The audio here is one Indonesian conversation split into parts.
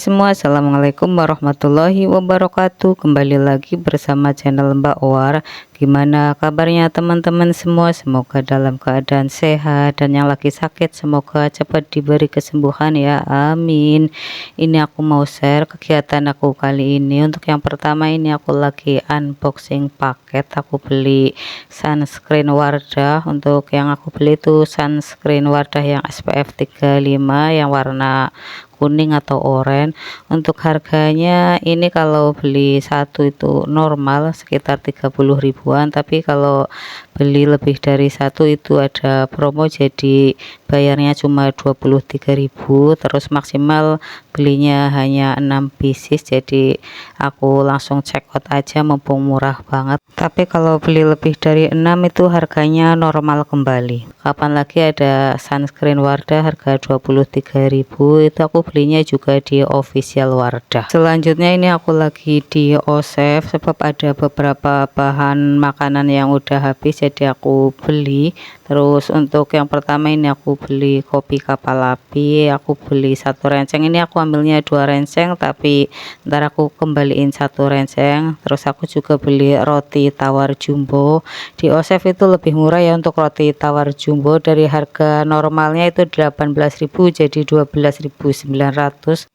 semua, assalamualaikum warahmatullahi wabarakatuh. Kembali lagi bersama channel Mbak War. Gimana kabarnya teman-teman semua? Semoga dalam keadaan sehat, dan yang lagi sakit semoga cepat diberi kesembuhan ya, amin. Ini aku mau share kegiatan aku kali ini. Untuk yang pertama, ini aku lagi unboxing paket. Aku beli sunscreen Wardah. Untuk yang aku beli itu sunscreen Wardah yang SPF 35 yang warna kuning atau oranye. Untuk harganya ini kalau beli satu itu normal sekitar 30 ribuan, tapi kalau beli lebih dari satu itu ada promo, jadi bayarnya cuma 23.000, terus maksimal belinya hanya 6 pieces, jadi aku langsung check out aja mumpung murah banget. Tapi kalau beli lebih dari 6 itu harganya normal kembali. Kapan lagi ada sunscreen Wardah harga 23.000, itu aku belinya juga di official Wardah. Selanjutnya ini aku lagi di OSEF sebab ada beberapa bahan makanan yang udah habis, jadi aku beli. Terus untuk yang pertama ini aku beli kopi kapal api, aku beli satu renceng. Ini aku ambilnya 2 renceng, tapi ntar aku kembaliin satu renceng. Terus aku juga beli roti tawar jumbo. Di OSEF itu lebih murah ya untuk roti tawar jumbo, dari harga normalnya itu 18.000 jadi 12.900.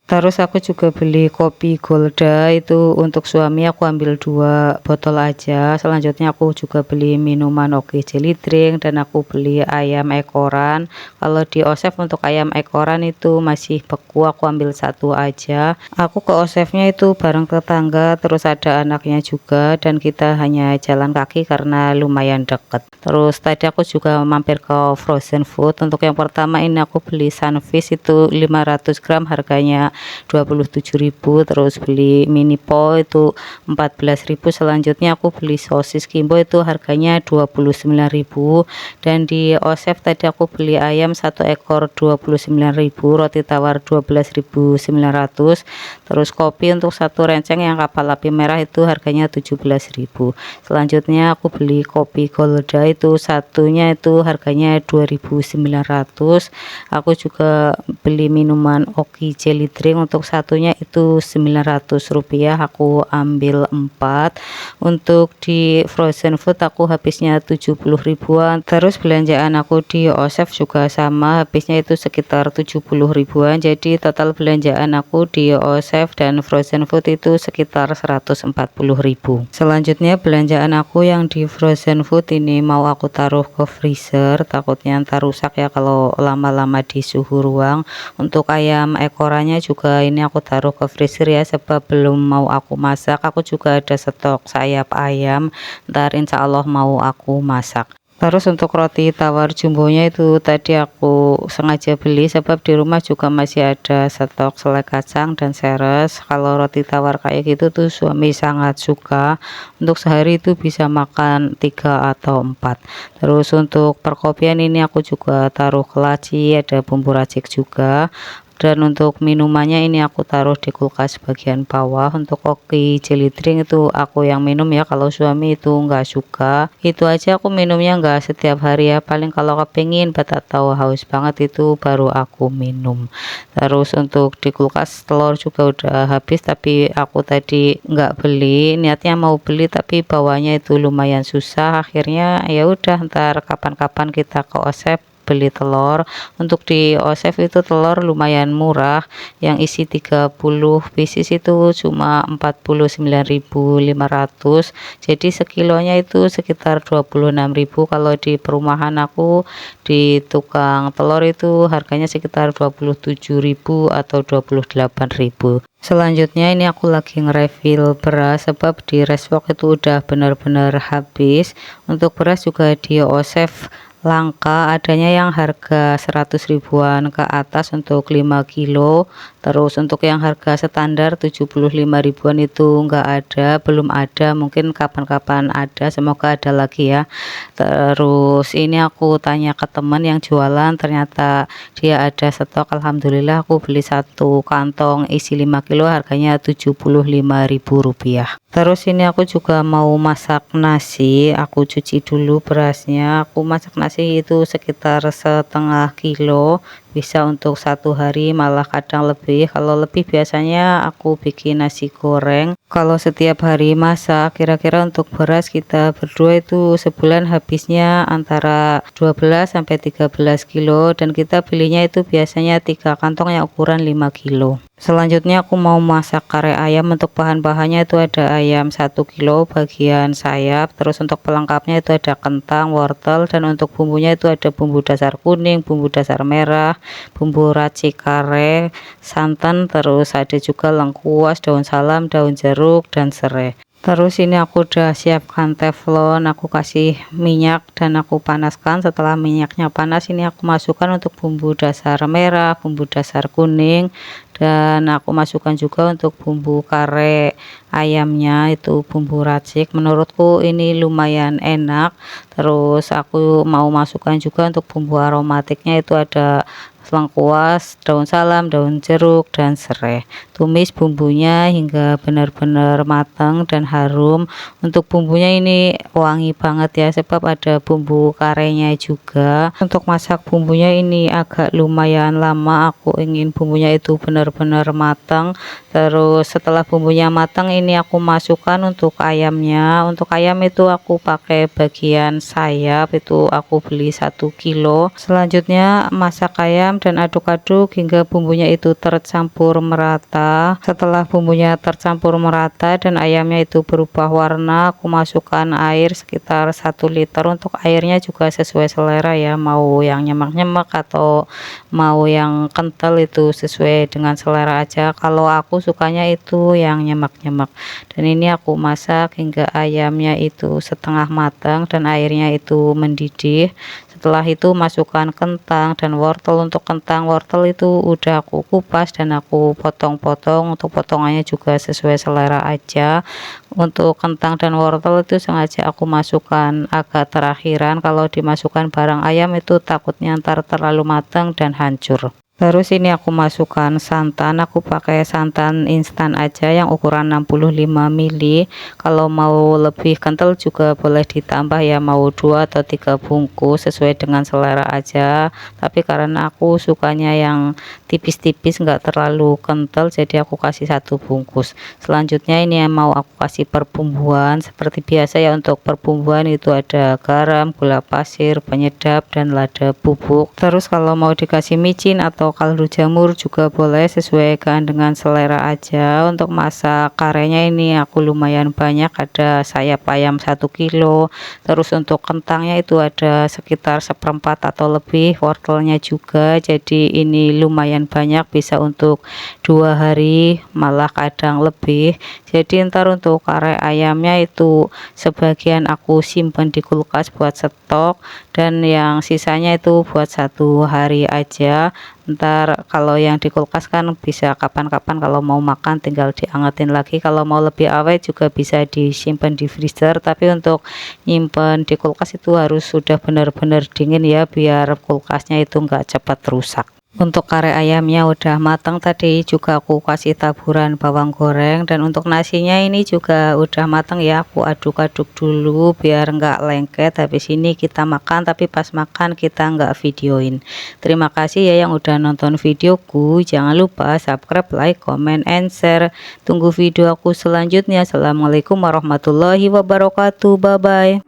Terus aku juga beli kopi Golda, itu untuk suami aku ambil 2 botol aja. Selanjutnya aku juga beli minuman Oki Jelly Drink, dan aku beli ayam ekoran. Kalau di OSEF untuk ayam ekoran itu masih beku, aku ambil satu aja. Aku ke OSEF-nya itu bareng tetangga, terus ada anaknya juga, dan kita hanya jalan kaki karena lumayan deket. Terus tadi aku juga mampir ke frozen food. Untuk yang pertama ini aku beli sunfish itu 500 gram harganya 27.000. Terus beli mini po itu 14.000. Selanjutnya aku beli sosis Kimbo itu harganya 29.000. Dan di OSEF tadi aku beli ayam 1 ekor 29.000, roti tawar 12.900. Terus kopi untuk satu renceng yang kapal api merah itu harganya 17.000. Selanjutnya aku beli kopi Golda, itu satunya itu harganya 2.900. Aku juga beli minuman Oki Jelly Drink, untuk satunya itu 900 rupiah, aku ambil 4. Untuk di frozen food aku habisnya 70 ribuan. Terus belanjaan aku di OSEF juga sama, habisnya itu sekitar 70 ribuan, jadi total belanjaan aku di OSEF dan frozen food itu sekitar 140.000. Selanjutnya belanjaan aku yang di frozen food ini mau aku taruh ke freezer, takutnya ntar rusak ya kalau lama-lama di suhu ruang. Untuk ayam ekorannya juga ini aku taruh ke freezer ya, sebab belum mau aku masak. Aku juga ada stok sayap ayam, ntar insya Allah mau aku masak. Terus untuk roti tawar jumbonya itu tadi aku sengaja beli sebab di rumah juga masih ada stok selai kacang dan seres. Kalau roti tawar kayak gitu tuh suami sangat suka, untuk sehari itu bisa makan 3 atau 4. Terus untuk perkopian ini aku juga taruh ke laci, ada bumbu racik juga. Dan untuk minumannya ini aku taruh di kulkas bagian bawah. Untuk Oki Jelly Drink itu aku yang minum ya, kalau suami itu nggak suka. Itu aja aku minumnya nggak setiap hari ya, paling kalau kepingin atau haus banget itu baru aku minum. Terus untuk di kulkas telur juga udah habis, tapi aku tadi nggak beli, niatnya mau beli tapi bawanya itu lumayan susah. Akhirnya ya udah, ntar kapan-kapan kita ke OSEF beli telur. Untuk di OSEF itu telur lumayan murah, yang isi 30 pieces itu cuma 49.500, jadi sekilonya itu sekitar 26.000. Kalau di perumahan aku di tukang telur itu harganya sekitar 27.000 atau 28.000. Selanjutnya ini aku lagi nge-refill beras sebab di Reswok itu udah benar-benar habis. Untuk beras juga di OSEF langka, adanya yang harga 100 ribuan ke atas untuk 5 kilo. Terus untuk yang harga standar 75 ribuan itu enggak ada, belum ada, mungkin kapan-kapan ada, semoga ada lagi ya. Terus ini aku tanya ke teman yang jualan, ternyata dia ada stok. Alhamdulillah aku beli satu kantong isi 5 kilo harganya 75.000 rupiah. Terus ini aku juga mau masak nasi, aku cuci dulu berasnya. Aku masak nasi itu sekitar setengah kilo, bisa untuk 1 hari malah kadang lebih. Kalau lebih biasanya aku bikin nasi goreng. Kalau setiap hari masak, kira-kira untuk beras kita berdua itu sebulan habisnya antara 12 sampai 13 kilo, dan kita belinya itu biasanya 3 kantong yang ukuran 5 kilo. Selanjutnya aku mau masak kare ayam. Untuk bahan-bahannya itu ada ayam 1 kilo bagian sayap, terus untuk pelengkapnya itu ada kentang, wortel, dan untuk bumbunya itu ada bumbu dasar kuning, bumbu dasar merah, bumbu racik kare, santan, terus ada juga lengkuas, daun salam, daun jeruk, dan serai. Terus ini aku udah siapkan teflon, aku kasih minyak dan aku panaskan. Setelah minyaknya panas, ini aku masukkan untuk bumbu dasar merah, bumbu dasar kuning, dan aku masukkan juga untuk bumbu kare ayamnya, itu bumbu racik. Menurutku ini lumayan enak. Terus aku mau masukkan juga untuk bumbu aromatiknya, itu ada lengkuas, daun salam, daun jeruk, dan serai. Tumis bumbunya hingga benar-benar matang dan harum. Untuk bumbunya ini wangi banget ya, sebab ada bumbu karenya juga. Untuk masak bumbunya ini agak lumayan lama, aku ingin bumbunya itu benar-benar matang. Terus setelah bumbunya matang, ini aku masukkan untuk ayamnya. Untuk ayam itu aku pakai bagian sayap, itu aku beli 1 kilo. Selanjutnya masak ayam dan aduk-aduk hingga bumbunya itu tercampur merata. Setelah bumbunya tercampur merata dan ayamnya itu berubah warna, aku masukkan air sekitar 1 liter. Untuk airnya juga sesuai selera ya, mau yang nyemek-nyemek atau mau yang kental, itu sesuai dengan selera aja. Kalau aku sukanya itu yang nyemek-nyemek. Dan ini aku masak hingga ayamnya itu setengah matang dan airnya itu mendidih. Setelah itu masukkan kentang dan wortel. Untuk kentang wortel itu udah aku kupas dan aku potong-potong. Untuk potongannya juga sesuai selera aja. Untuk kentang dan wortel itu sengaja aku masukkan agak terakhiran. Kalau dimasukkan bareng ayam itu takutnya ntar terlalu matang dan hancur. Terus ini aku masukkan santan, aku pakai santan instan aja yang ukuran 65 ml. Kalau mau lebih kental juga boleh ditambah ya, mau 2 atau 3 bungkus sesuai dengan selera aja. Tapi karena aku sukanya yang tipis-tipis, nggak terlalu kental, jadi aku kasih 1 bungkus. Selanjutnya ini yang mau aku kasih perbumbuan. Seperti biasa ya, untuk perbumbuan itu ada garam, gula pasir, penyedap, dan lada bubuk. Terus kalau mau dikasih micin atau kaldu jamur juga boleh, sesuaikan dengan selera aja. Untuk masak karenya ini aku lumayan banyak, ada sayap ayam 1 kilo, terus untuk kentangnya itu ada sekitar 1/4 atau lebih, wortelnya juga, jadi ini lumayan banyak, bisa untuk 2 hari malah kadang lebih. Jadi ntar untuk kare ayamnya itu sebagian aku simpan di kulkas buat stok, dan yang sisanya itu buat 1 hari aja. Ntar kalau yang di kulkas kan bisa kapan-kapan, kalau mau makan tinggal diangetin lagi. Kalau mau lebih awet juga bisa disimpan di freezer, tapi untuk nyimpen di kulkas itu harus sudah benar-benar dingin ya, biar kulkasnya itu enggak cepat rusak. Untuk kare ayamnya udah matang, tadi juga aku kasih taburan bawang goreng. Dan untuk nasinya ini juga udah matang ya, aku aduk-aduk dulu biar enggak lengket. Habis ini kita makan, tapi pas makan kita enggak videoin. Terima kasih ya yang udah nonton videoku, jangan lupa subscribe, like, comment, and share. Tunggu video aku selanjutnya. Assalamualaikum warahmatullahi wabarakatuh, bye bye.